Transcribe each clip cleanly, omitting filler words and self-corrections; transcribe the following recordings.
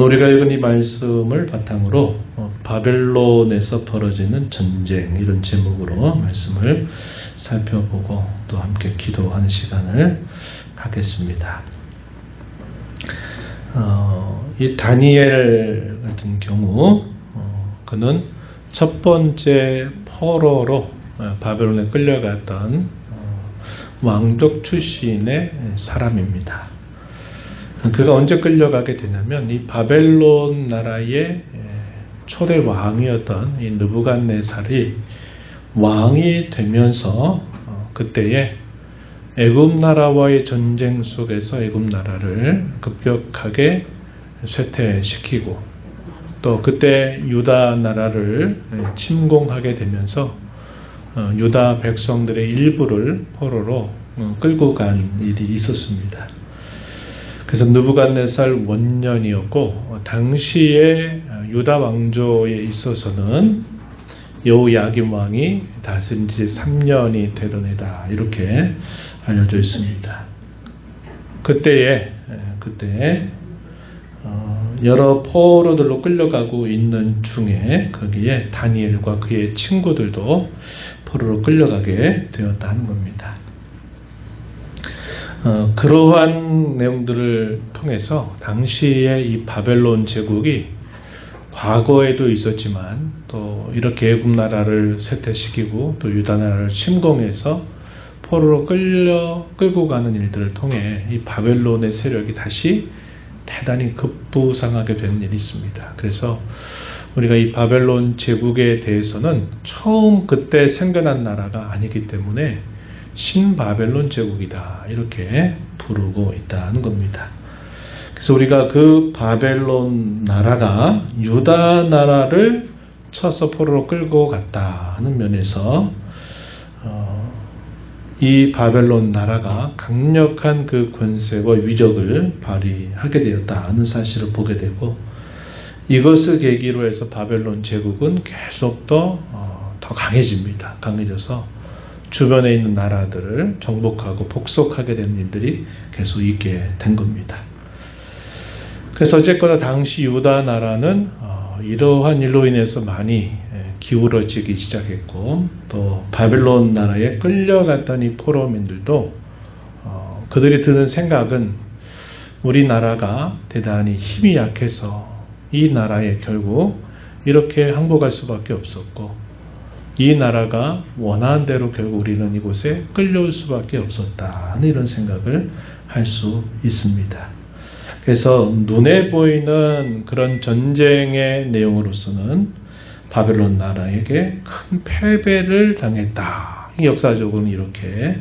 오늘 우리가 읽은 이 말씀을 바탕으로 바벨론에서 벌어지는 전쟁, 이런 제목으로 말씀을 살펴보고 또 함께 기도하는 시간을 갖겠습니다. 이 다니엘 같은 경우 그는 첫 번째 포로로 바벨론에 끌려갔던 왕족 출신의 사람입니다. 그가 언제 끌려가게 되냐면 이 바벨론 나라의 초대 왕이었던 이 느부갓네살이 왕이 되면서 그때에 애굽 나라와의 전쟁 속에서 애굽 나라를 급격하게 쇠퇴시키고 또 그때 유다 나라를 침공하게 되면서 유다 백성들의 일부를 포로로 끌고 간 일이 있었습니다. 그래서 느부갓네살 원년이었고 당시에 유다 왕조에 있어서는 여호야김 왕이 다스린 지 3년이 되던 해다, 이렇게 알려져 있습니다. 그때에 여러 포로들로 끌려가고 있는 중에 거기에 다니엘과 그의 친구들도 포로로 끌려가게 되었다는 겁니다. 그러한 내용들을 통해서 당시에 이 바벨론 제국이 과거에도 있었지만 또 이렇게 애굽 나라를 쇠퇴시키고 또 유다 나라를 침공해서 포로로 끌고 가는 일들을 통해 이 바벨론의 세력이 다시 대단히 급부상하게 되는 일이 있습니다. 그래서 우리가 이 바벨론 제국에 대해서는 처음 그때 생겨난 나라가 아니기 때문에 신바벨론 제국이다, 이렇게 부르고 있다는 겁니다. 그래서 우리가 그 바벨론 나라가 유다 나라를 쳐서 포로로 끌고 갔다는 면에서 이 바벨론 나라가 강력한 그 권세와 위력을 발휘하게 되었다는 사실을 보게 되고, 이것을 계기로 해서 바벨론 제국은 계속 더 강해집니다. 강해져서 주변에 있는 나라들을 정복하고 복속하게 되는 일들이 계속 있게 된 겁니다. 그래서 어쨌거나 당시 유다 나라는 이러한 일로 인해서 많이 기울어지기 시작했고, 또 바벨론 나라에 끌려갔던 이 포로민들도 그들이 드는 생각은 우리나라가 대단히 힘이 약해서 이 나라에 결국 이렇게 항복할 수밖에 없었고, 이 나라가 원하는 대로 결국 우리는 이곳에 끌려올 수밖에 없었다는 이런 생각을 할 수 있습니다. 그래서 눈에 보이는 그런 전쟁의 내용으로서는 바벨론 나라에게 큰 패배를 당했다, 역사적으로는 이렇게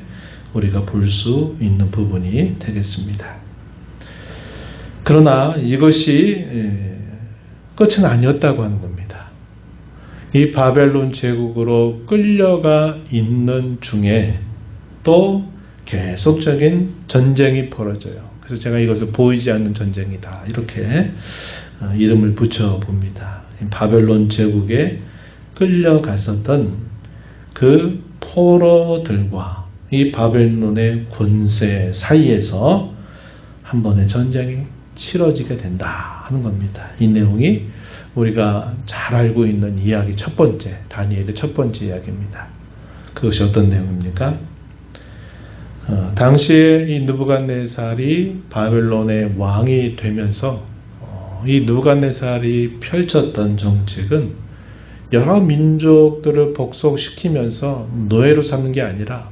우리가 볼 수 있는 부분이 되겠습니다. 그러나 이것이 끝은 아니었다고 하는 겁니다. 이 바벨론 제국으로 끌려가 있는 중에 또 계속적인 전쟁이 벌어져요. 그래서 제가 이것을 보이지 않는 전쟁이다, 이렇게 이름을 붙여봅니다. 바벨론 제국에 끌려갔었던 그 포로들과 이 바벨론의 권세 사이에서 한 번의 전쟁이 치러지게 된다 하는 겁니다. 이 내용이 우리가 잘 알고 있는 이야기 첫 번째, 다니엘의 첫 번째 이야기입니다. 그것이 어떤 내용입니까? 당시에 이 느부갓네살이 바벨론의 왕이 되면서 이 느부갓네살이 펼쳤던 정책은 여러 민족들을 복속시키면서 노예로 삼는 게 아니라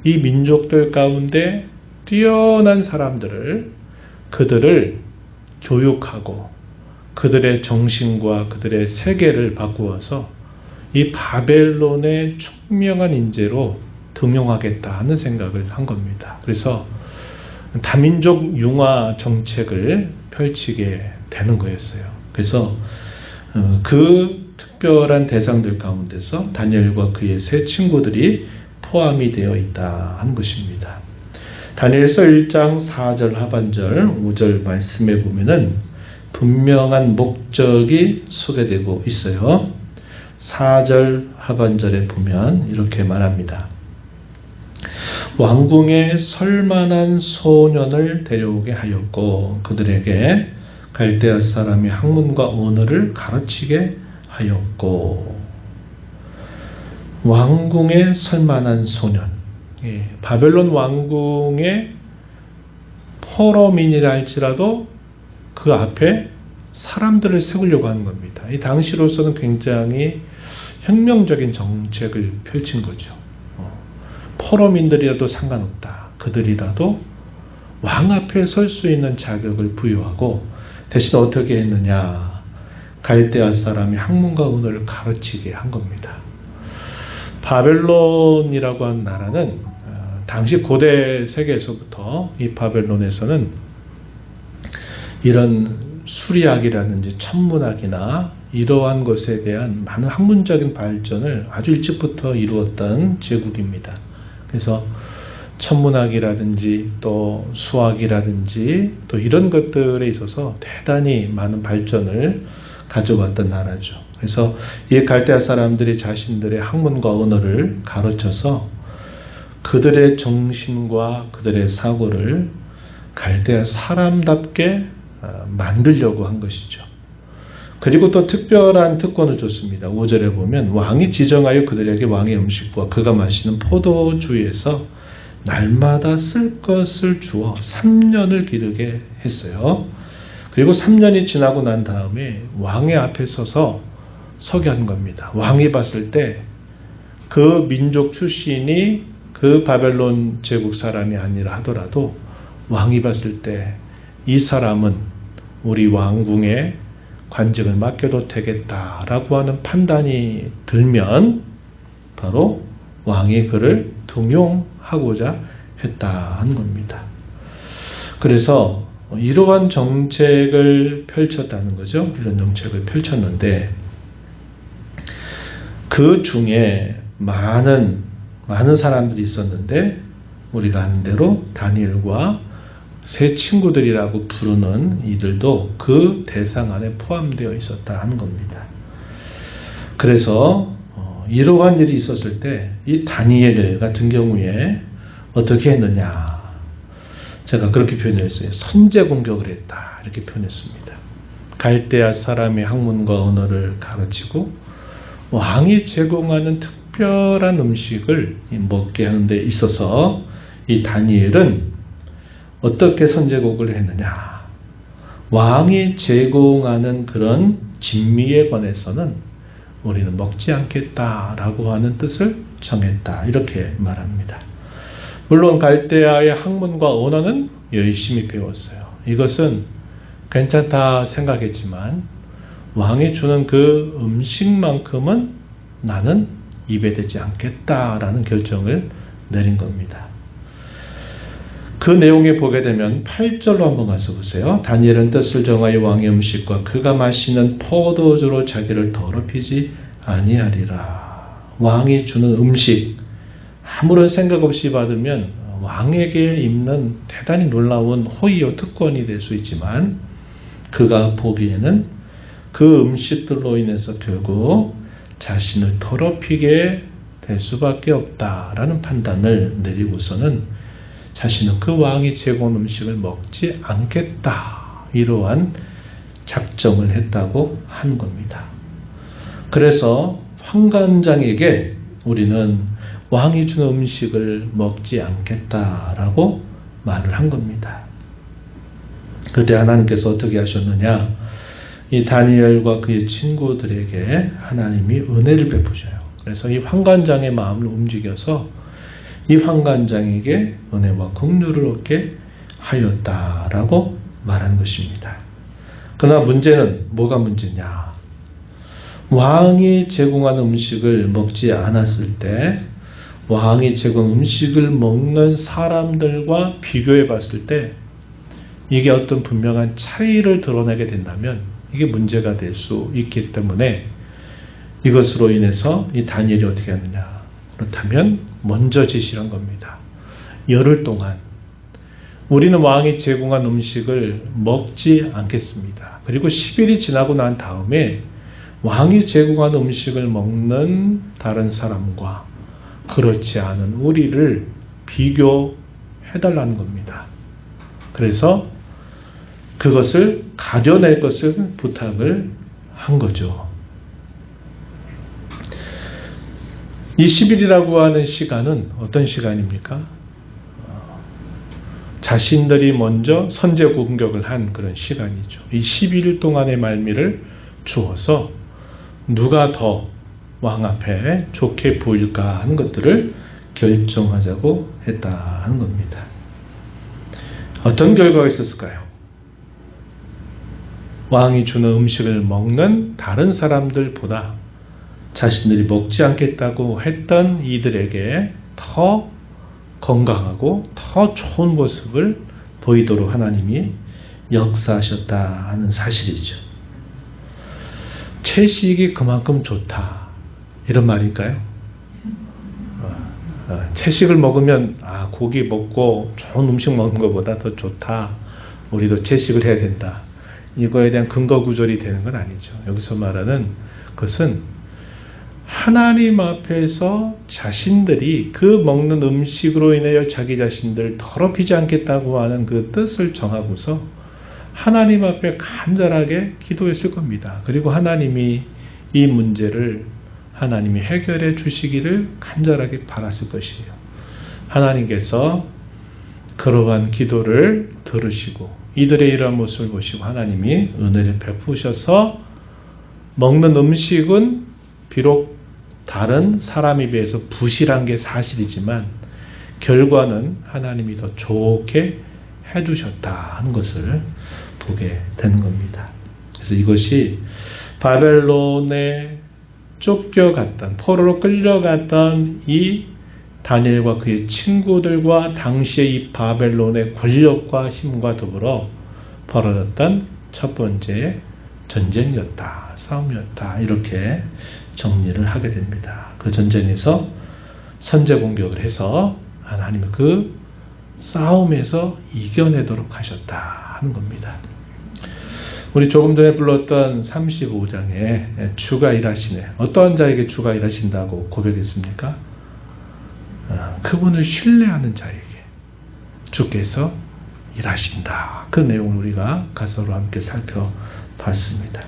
이 민족들 가운데 뛰어난 사람들을, 그들을 교육하고 그들의 정신과 그들의 세계를 바꾸어서 이 바벨론의 총명한 인재로 등용하겠다는 생각을 한 겁니다. 그래서 다민족 융화 정책을 펼치게 되는 거였어요. 그래서 그 특별한 대상들 가운데서 다니엘과 그의 세 친구들이 포함이 되어 있다 하는 것입니다. 다니엘서 1장 4절 하반절 5절 말씀에 보면은 분명한 목적이 소개되고 있어요. 4절 하반절에 보면 이렇게 말합니다. 왕궁에 설만한 소년을 데려오게 하였고 그들에게 갈대아 사람이 학문과 언어를 가르치게 하였고, 왕궁에 설만한 소년, 바벨론 왕궁의 포로민이라 할지라도 그 앞에 사람들을 세우려고 하는 겁니다. 이 당시로서는 굉장히 혁명적인 정책을 펼친 거죠. 포로민들이라도 상관없다. 그들이라도 왕 앞에 설 수 있는 자격을 부여하고, 대신 어떻게 했느냐, 갈대아 사람이 학문과 언어를 가르치게 한 겁니다. 바벨론이라고 하는 나라는 당시 고대 세계에서부터 이 바벨론에서는 이런 수리학이라든지 천문학이나 이러한 것에 대한 많은 학문적인 발전을 아주 일찍부터 이루었던 제국입니다. 그래서 천문학이라든지 또 수학이라든지 또 이런 것들에 있어서 대단히 많은 발전을 가져왔던 나라죠. 그래서 이 갈대아 사람들이 자신들의 학문과 언어를 가르쳐서 그들의 정신과 그들의 사고를 갈대아 사람답게 만들려고 한 것이죠. 그리고 또 특별한 특권을 줬습니다. 5절에 보면 왕이 지정하여 그들에게 왕의 음식과 그가 마시는 포도주에서 날마다 쓸 것을 주어 3년을 기르게 했어요. 그리고 3년이 지나고 난 다음에 왕의 앞에 서게 한 겁니다. 왕이 봤을 때 그 민족 출신이 그 바벨론 제국 사람이 아니라 하더라도 왕이 봤을 때 이 사람은 우리 왕궁에 관직을 맡겨도 되겠다라고 하는 판단이 들면 바로 왕이 그를 등용하고자 했다는 겁니다. 그래서 이러한 정책을 펼쳤다는 거죠. 이런 정책을 펼쳤는데 그 중에 많은 사람들이 있었는데 우리가 아는 대로 다니엘과 세 친구들이라고 부르는 이들도 그 대상 안에 포함되어 있었다 하는 겁니다. 그래서 이러한 일이 있었을 때 이 다니엘 같은 경우에 어떻게 했느냐, 제가 그렇게 표현했어요. 선제 공격을 했다 이렇게 표현했습니다. 갈대아 사람의 학문과 언어를 가르치고 왕이 제공하는 특별한 음식을 먹게 하는 데 있어서 이 다니엘은 어떻게 선제공격을 했느냐, 왕이 제공하는 그런 진미에 관해서는 우리는 먹지 않겠다라고 하는 뜻을 정했다 이렇게 말합니다. 물론 갈대아의 학문과 언어는 열심히 배웠어요. 이것은 괜찮다 생각했지만 왕이 주는 그 음식만큼은 나는 입에 대지 않겠다라는 결정을 내린 겁니다. 그 내용에 보게 되면 8절로 한번 가서 보세요. 다니엘은 뜻을 정하여 왕의 음식과 그가 마시는 포도주로 자기를 더럽히지 아니하리라. 왕이 주는 음식 아무런 생각 없이 받으면 왕에게 있는 대단히 놀라운 호의요 특권이 될 수 있지만 그가 보기에는 그 음식들로 인해서 결국 자신을 더럽히게 될 수밖에 없다라는 판단을 내리고서는 자신은 그 왕이 제공한 음식을 먹지 않겠다 이러한 작정을 했다고 하는 겁니다. 그래서 환관장에게 우리는 왕이 주는 음식을 먹지 않겠다라고 말을 한 겁니다. 그때 하나님께서 어떻게 하셨느냐, 이 다니엘과 그의 친구들에게 하나님이 은혜를 베푸셔요. 그래서 이 환관장의 마음을 움직여서 이 환관장에게 은혜와 긍휼을 얻게 하였다라고 말한 것입니다. 그러나 문제는 뭐가 문제냐, 왕이 제공한 음식을 먹지 않았을 때 왕이 제공 음식을 먹는 사람들과 비교해 봤을 때 이게 어떤 분명한 차이를 드러내게 된다면 이게 문제가 될 수 있기 때문에 이것으로 인해서 이 다니엘이 어떻게 하느냐, 그렇다면 먼저 지시한 겁니다. 열흘 동안 우리는 왕이 제공한 음식을 먹지 않겠습니다. 그리고 10일이 지나고 난 다음에 왕이 제공한 음식을 먹는 다른 사람과 그렇지 않은 우리를 비교해달라는 겁니다. 그래서 그것을 가려낼 것을 부탁을 한 거죠. 이 10일이라고 하는 시간은 어떤 시간입니까? 자신들이 먼저 선제 공격을 한 그런 시간이죠. 이 11일 동안의 말미를 주어서 누가 더 왕 앞에 좋게 보일까 하는 것들을 결정하자고 했다 하는 겁니다. 어떤 결과가 있었을까요? 왕이 주는 음식을 먹는 다른 사람들보다 자신들이 먹지 않겠다고 했던 이들에게 더 건강하고 더 좋은 모습을 보이도록 하나님이 역사하셨다 하는 사실이죠. 채식이 그만큼 좋다 이런 말일까요? 채식을 먹으면 고기 먹고 좋은 음식 먹는 것보다 더 좋다. 우리도 채식을 해야 된다. 이거에 대한 근거 구절이 되는 건 아니죠. 여기서 말하는 것은 하나님 앞에서 자신들이 그 먹는 음식으로 인하여 자기 자신들을 더럽히지 않겠다고 하는 그 뜻을 정하고서 하나님 앞에 간절하게 기도했을 겁니다. 그리고 하나님이 이 문제를 하나님이 해결해 주시기를 간절하게 바랐을 것이에요. 하나님께서 그러한 기도를 들으시고 이들의 이러한 모습을 보시고 하나님이 은혜를 베푸셔서 먹는 음식은 비록 다른 사람에 비해서 부실한 게 사실이지만 결과는 하나님이 더 좋게 해주셨다 하는 것을 보게 되는 겁니다. 그래서 이것이 바벨론에 쫓겨갔던 포로로 끌려갔던 이 다니엘과 그의 친구들과 당시의 이 바벨론의 권력과 힘과 더불어 벌어졌던 첫 번째 전쟁이었다, 싸움이었다 이렇게 정리를 하게 됩니다. 그 전쟁에서 선제 공격을 해서 하나님은 그 싸움에서 이겨내도록 하셨다 하는 겁니다. 우리 조금 전에 불렀던 35장에 주가 일하시네. 어떠한 자에게 주가 일하신다고 고백했습니까? 그분을 신뢰하는 자에게 주께서 일하신다. 그 내용을 우리가 가서로 함께 살펴봤습니다.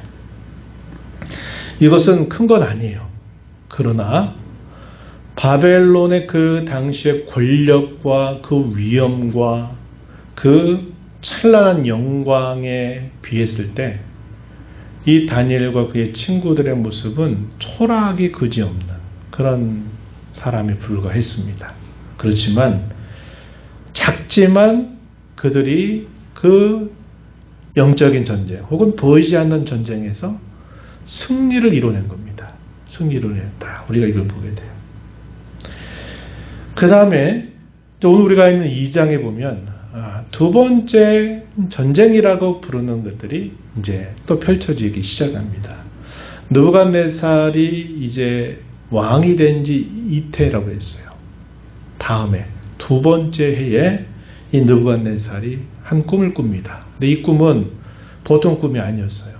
이것은 큰 건 아니에요. 그러나 바벨론의 그 당시의 권력과 그 위엄과 그 찬란한 영광에 비했을 때 이 다니엘과 그의 친구들의 모습은 초라하기 그지없는 그런 사람에 불과했습니다. 그렇지만 작지만 그들이 그 영적인 전쟁 혹은 보이지 않는 전쟁에서 승리를 이뤄낸 겁니다. 승리를 이뤄냈다. 우리가 이걸 보게 돼요. 그 다음에 오늘 우리가 있는 2장에 보면 두 번째 전쟁이라고 부르는 것들이 이제 또 펼쳐지기 시작합니다. 느부갓네살이 이제 왕이 된 지 이태라고 했어요. 다음에 두 번째 해에 이 느부갓네살이 한 꿈을 꿉니다. 근데 이 꿈은 보통 꿈이 아니었어요.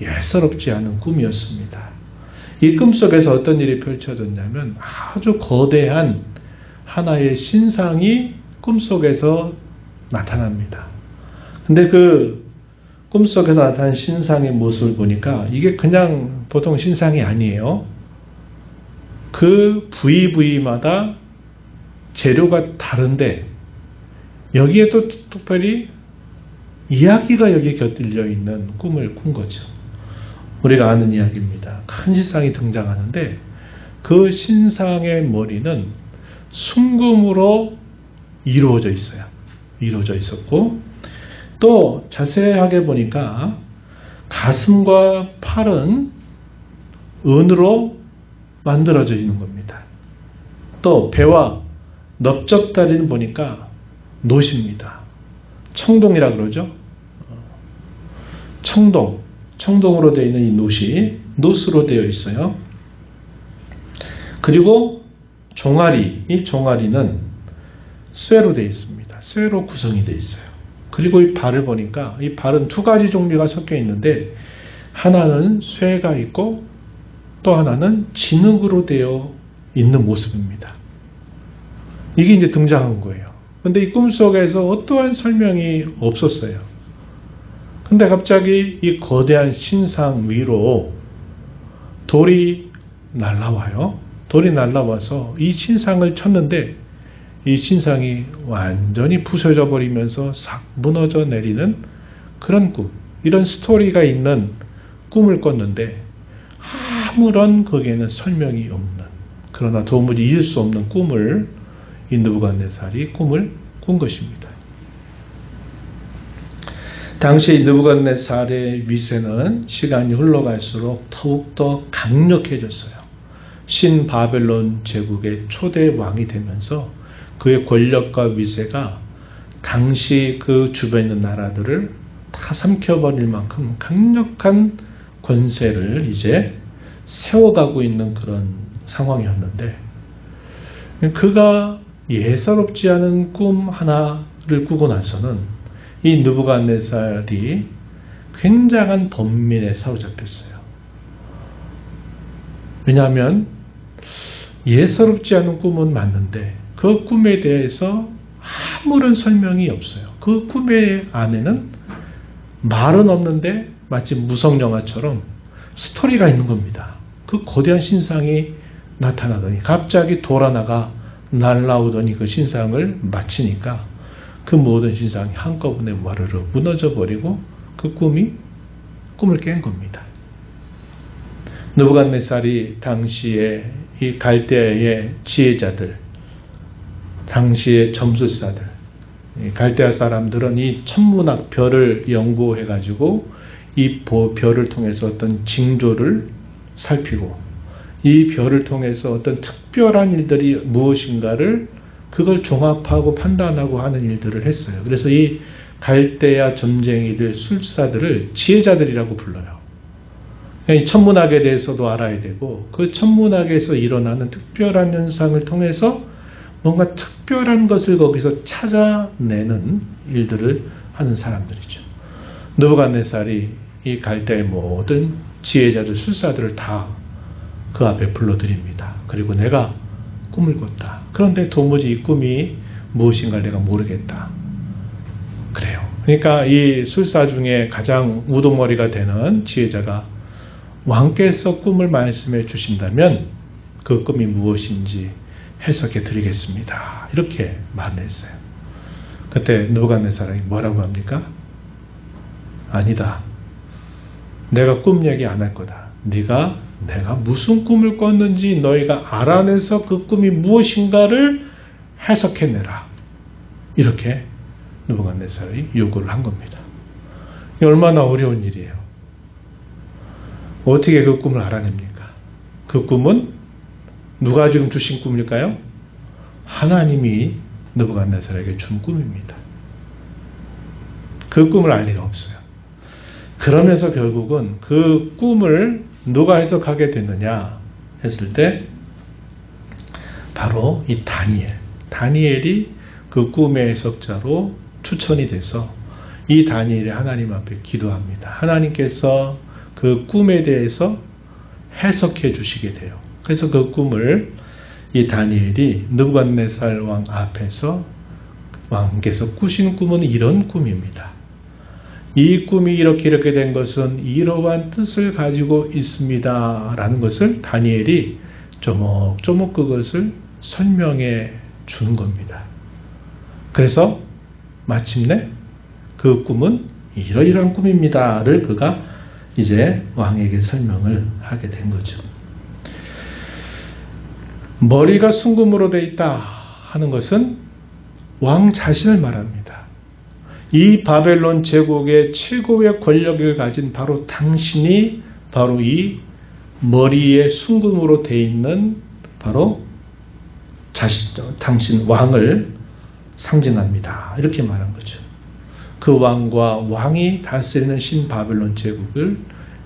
예사롭지 않은 꿈이었습니다. 이 꿈 속에서 어떤 일이 펼쳐졌냐면 아주 거대한 하나의 신상이 꿈속에서 나타납니다. 근데 그 꿈속에서 나타난 신상의 모습을 보니까 이게 그냥 보통 신상이 아니에요. 그 부위마다 재료가 다른데 여기에 또 특별히 이야기가 여기에 곁들여 있는 꿈을 꾼 거죠. 우리가 아는 이야기입니다. 큰 신상이 등장하는데 그 신상의 머리는 순금으로 이루어져 있어요. 이루어져 있었고 또 자세하게 보니까 가슴과 팔은 은으로 만들어져 있는 겁니다. 또 배와 넓적다리는 보니까 노십니다. 청동이라 그러죠. 청동으로 되어 있는 이 노시 노스로 되어 있어요. 그리고 종아리, 이 종아리는 쇠로 되어 있습니다. 쇠로 구성이 되어 있어요. 그리고 이 발을 보니까 이 발은 두 가지 종류가 섞여 있는데 하나는 쇠가 있고 또 하나는 진흙으로 되어 있는 모습입니다. 이게 이제 등장한 거예요. 그런데 이 꿈속에서 어떠한 설명이 없었어요. 근데 갑자기 이 거대한 신상 위로 돌이 날라와요. 돌이 날라와서 이 신상을 쳤는데 이 신상이 완전히 부서져 버리면서 싹 무너져 내리는 그런 꿈, 이런 스토리가 있는 꿈을 꿨는데 아무런 거기에는 설명이 없는, 그러나 도무지 잊을 수 없는 꿈을 이 느부갓네살이 꿈을 꾼 것입니다. 당시 느부갓네살의 위세는 시간이 흘러갈수록 더욱더 강력해졌어요. 신바벨론 제국의 초대 왕이 되면서 그의 권력과 위세가 당시 그 주변에 있는 나라들을 다 삼켜버릴 만큼 강력한 권세를 이제 세워가고 있는 그런 상황이었는데, 그가 예사롭지 않은 꿈 하나를 꾸고 나서는 이 느부갓네살이 굉장한 번민에 사로잡혔어요. 왜냐하면 예사롭지 않은 꿈은 맞는데 그 꿈에 대해서 아무런 설명이 없어요. 그 꿈의 안에는 말은 없는데 마치 무성영화처럼 스토리가 있는 겁니다. 그 거대한 신상이 나타나더니 갑자기 돌아나가 날라오더니 그 신상을 맞히니까 그 모든 신상이 한꺼번에 와르르 무너져 버리고 그 꿈을 깬 겁니다. 느부갓네살이 당시에 이 갈대아의 지혜자들, 당시의 점술사들, 갈대아 사람들은 이 천문학 별을 연구해 가지고 이 별을 통해서 어떤 징조를 살피고 이 별을 통해서 어떤 특별한 일들이 무엇인가를 그걸 종합하고 판단하고 하는 일들을 했어요. 그래서 이 갈대아 점쟁이들, 술사들을 지혜자들이라고 불러요. 이 천문학에 대해서도 알아야 되고 그 천문학에서 일어나는 특별한 현상을 통해서 뭔가 특별한 것을 거기서 찾아내는 일들을 하는 사람들이죠. 느부갓네살이 이 갈대아의 모든 지혜자들, 술사들을 다 그 앞에 불러드립니다. 그리고 내가 꿈을 꿨다. 그런데 도무지 이 꿈이 무엇인가 내가 모르겠다. 그래요. 그러니까 이 술사 중에 가장 우두머리가 되는 지혜자가 왕께서 꿈을 말씀해 주신다면 그 꿈이 무엇인지 해석해 드리겠습니다. 이렇게 말을 했어요. 그때 느부갓네살이 뭐라고 합니까? 아니다. 내가 꿈 얘기 안 할 거다. 내가 무슨 꿈을 꿨는지 너희가 알아내서 그 꿈이 무엇인가를 해석해내라. 이렇게 느부갓네살이 요구를 한 겁니다. 얼마나 어려운 일이에요. 어떻게 그 꿈을 알아냅니까? 그 꿈은 누가 지금 주신 꿈일까요? 하나님이 느부갓네살에게 준 꿈입니다. 그 꿈을 알 리가 없어요. 그러면서 결국은 그 꿈을 누가 해석하게 됐느냐 했을 때 바로 이 다니엘이 그 꿈의 해석자로 추천이 돼서 이 다니엘이 하나님 앞에 기도합니다. 하나님께서 그 꿈에 대해서 해석해 주시게 돼요. 그래서 그 꿈을 이 다니엘이 느부갓네살 왕 앞에서 왕께서 꾸신 꿈은 이런 꿈입니다. 이 꿈이 이렇게 된 것은 이러한 뜻을 가지고 있습니다. 라는 것을 다니엘이 조목조목 그것을 설명해 주는 겁니다. 그래서 마침내 그 꿈은 이러이러한 꿈입니다를 그가 이제 왕에게 설명을 하게 된 거죠. 머리가 순금으로 되어 있다 하는 것은 왕 자신을 말합니다. 이 바벨론 제국의 최고의 권력을 가진 바로 당신이 바로 이 머리에 순금으로 되어 있는 바로 당신 왕을 상징합니다. 이렇게 말한 거죠. 그 왕과 왕이 다스리는 신바벨론 제국을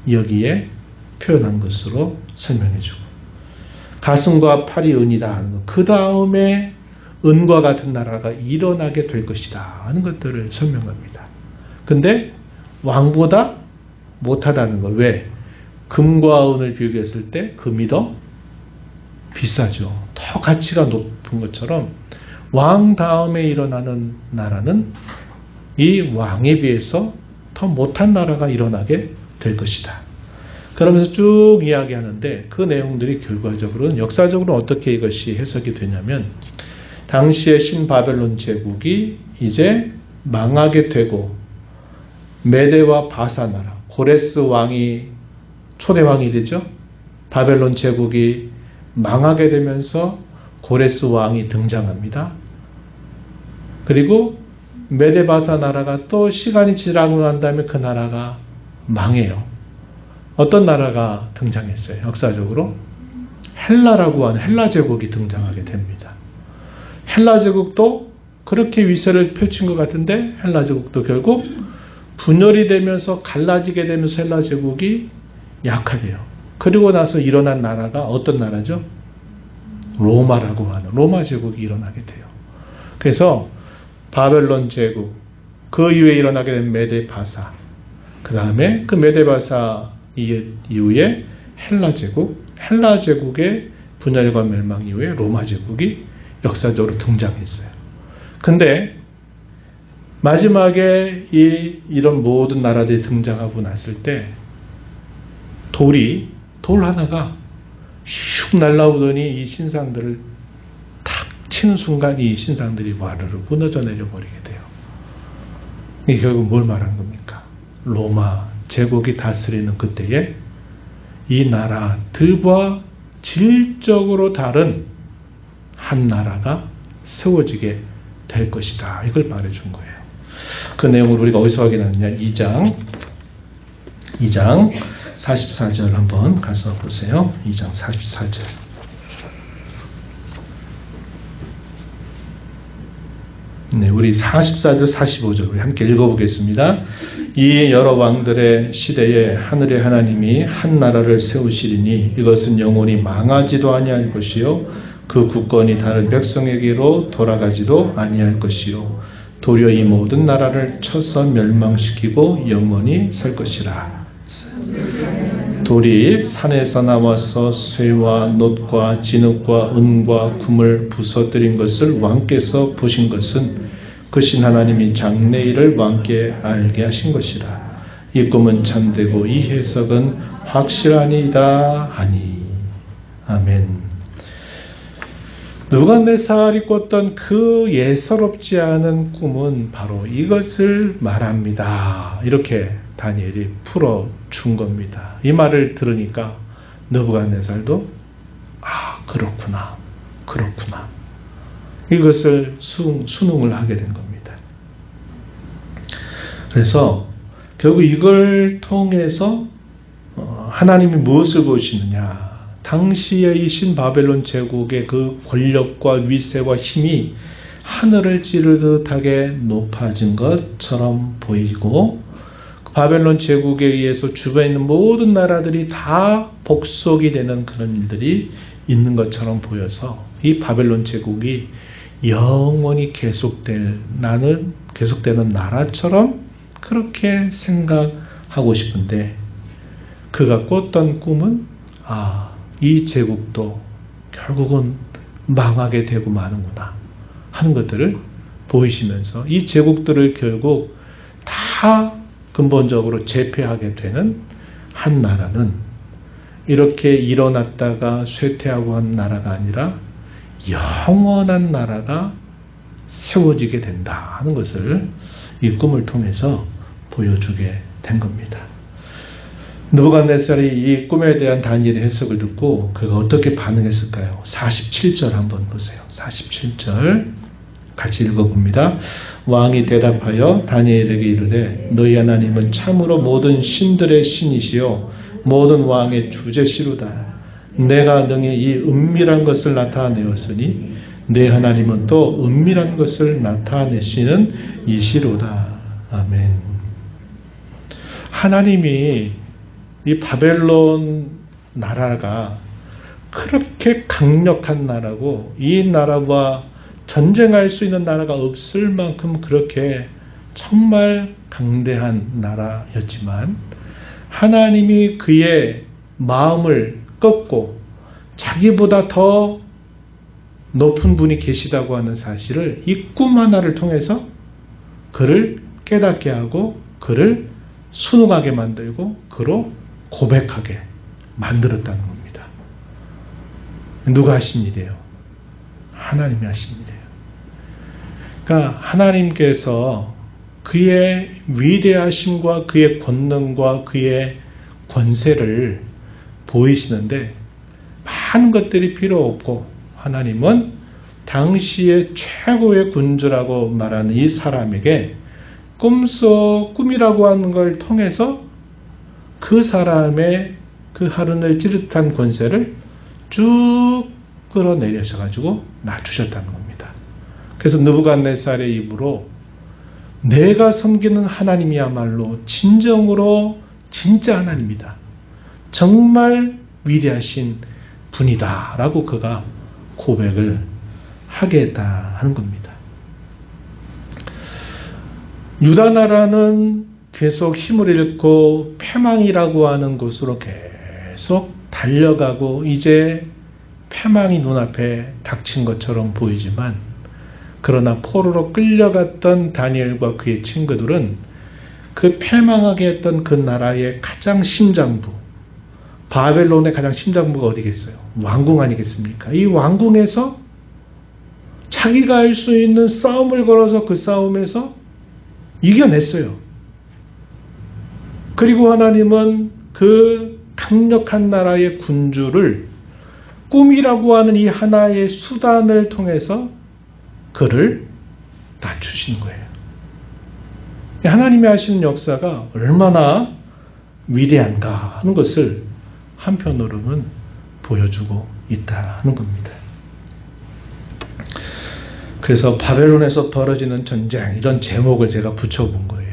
여기에 표현한 것으로 설명해주고, 가슴과 팔이 은이다 하는 것, 그 다음에 은과 같은 나라가 일어나게 될 것이다 하는 것들을 설명합니다. 근데 왕보다 못하다는 것. 왜? 금과 은을 비교했을 때 금이 더 비싸죠. 더 가치가 높은 것처럼 왕 다음에 일어나는 나라는 이 왕에 비해서 더 못한 나라가 일어나게 될 것이다. 그러면서 쭉 이야기하는데 그 내용들이 결과적으로는 역사적으로 어떻게 이것이 해석이 되냐면 당시의 신바벨론 제국이 이제 망하게 되고 메대와 바사 나라, 고레스 왕이 초대왕이 되죠. 바벨론 제국이 망하게 되면서 고레스 왕이 등장합니다. 그리고 메데바사 나라가 또 시간이 지나고 난 다음에 그 나라가 망해요. 어떤 나라가 등장했어요? 역사적으로 헬라라고 하는 헬라 제국이 등장하게 됩니다. 헬라 제국도 그렇게 위세를 펼친 것 같은데 헬라 제국도 결국 분열이 되면서 갈라지게 되면서 헬라 제국이 약화돼요. 그리고 나서 일어난 나라가 어떤 나라죠? 로마라고 하는 로마 제국이 일어나게 돼요. 그래서 바벨론 제국, 그 이후에 일어나게 된 메데바사, 그 다음에 그 메데바사 이후에 헬라 제국의 분열과 멸망 이후에 로마 제국이 역사적으로 등장했어요. 근데 마지막에 이런 모든 나라들이 등장하고 났을 때 돌 하나가 슉 날라오더니 이 신상들을 탁 치는 순간 이 신상들이 와르르 무너져 내려버리게 돼요. 이게 결국 뭘 말하는 겁니까? 로마 제국이 다스리는 그때에 이 나라들과 질적으로 다른 한 나라가 세워지게 될 것이다. 이걸 말해준 거예요. 그 내용을 우리가 어디서 확인하느냐? 2장 44절 한번 가서 보세요. 2장 44절. 네, 우리 44절, 45절 우리 함께 읽어보겠습니다. 이 여러 왕들의 시대에 하늘의 하나님이 한 나라를 세우시리니 이것은 영원히 망하지도 아니할 것이요 그 국권이 다른 백성에게로 돌아가지도 아니할 것이요 도리어 이 모든 나라를 쳐서 멸망시키고 영원히 설 것이라. 돌이 산에서 나와서 쇠와 놋과 진흙과 은과 금을 부서뜨린 것을 왕께서 보신 것은 그 신 하나님이 장래일을 왕께 알게 하신 것이라. 이 꿈은 참되고 이 해석은 확실하니이다 하니. 아멘. 느부갓네살이 꿨던 그 예사롭지 않은 꿈은 바로 이것을 말합니다. 이렇게 다니엘이 풀어준 겁니다. 이 말을 들으니까 느부갓네살도 그렇구나 이것을 순응을 하게 된 겁니다. 그래서 결국 이걸 통해서 하나님이 무엇을 보시느냐, 당시의 이 신바벨론 제국의 그 권력과 위세와 힘이 하늘을 찌르듯하게 높아진 것처럼 보이고 바벨론 제국에 의해서 주변에 있는 모든 나라들이 다 복속이 되는 그런 일들이 있는 것처럼 보여서 이 바벨론 제국이 영원히 계속되는 나라처럼 그렇게 생각하고 싶은데 그가 꿨던 꿈은 이 제국도 결국은 망하게 되고 마는구나 하는 것들을 보이시면서 이 제국들을 결국 다 근본적으로 제패하게 되는 한 나라는 이렇게 일어났다가 쇠퇴하고 한 나라가 아니라 영원한 나라가 세워지게 된다 하는 것을 이 꿈을 통해서 보여주게 된 겁니다. 느부갓네살이 이 꿈에 대한 다니엘의 해석을 듣고 그가 어떻게 반응했을까요? 47절 한번 보세요. 47절 같이 읽어봅니다. 왕이 대답하여 다니엘에게 이르되 너희 하나님은 참으로 모든 신들의 신이시요 모든 왕의 주제시로다. 내가 능히 이 은밀한 것을 나타내었으니 내 하나님은 또 은밀한 것을 나타내시는 이시로다. 아멘. 하나님이 이 바벨론 나라가 그렇게 강력한 나라고 이 나라와 전쟁할 수 있는 나라가 없을 만큼 그렇게 정말 강대한 나라였지만 하나님이 그의 마음을 꺾고 자기보다 더 높은 분이 계시다고 하는 사실을 이 꿈 하나를 통해서 그를 깨닫게 하고 그를 순응하게 만들고 그로 고백하게 만들었다는 겁니다. 누가 하신 일이에요? 하나님이 하신 일이에요. 그러니까 하나님께서 그의 위대하심과 그의 권능과 그의 권세를 보이시는데 많은 것들이 필요 없고 하나님은 당시의 최고의 군주라고 말하는 이 사람에게 꿈이라고 하는 걸 통해서 그 사람의 그 하늘을 찌릿한 권세를 쭉 끌어내려셔가지고 낮추셨다는 겁니다. 그래서 느부갓네살의 입으로 내가 섬기는 하나님이야말로 진정으로 진짜 하나님이다. 정말 위대하신 분이다. 라고 그가 고백을 하게 했다 하는 겁니다. 유다 나라는 계속 힘을 잃고 패망이라고 하는 곳으로 계속 달려가고 이제 패망이 눈앞에 닥친 것처럼 보이지만 그러나 포로로 끌려갔던 다니엘과 그의 친구들은 그 패망하게 했던 그 나라의 가장 심장부, 바벨론의 가장 심장부가 어디겠어요? 왕궁 아니겠습니까? 이 왕궁에서 자기가 할 수 있는 싸움을 걸어서 그 싸움에서 이겨냈어요. 그리고 하나님은 그 강력한 나라의 군주를 꿈이라고 하는 이 하나의 수단을 통해서 그를 낮추신 거예요. 하나님이 하시는 역사가 얼마나 위대한가 하는 것을 한편으로는 보여주고 있다는 겁니다. 그래서 바벨론에서 벌어지는 전쟁 이런 제목을 제가 붙여본 거예요.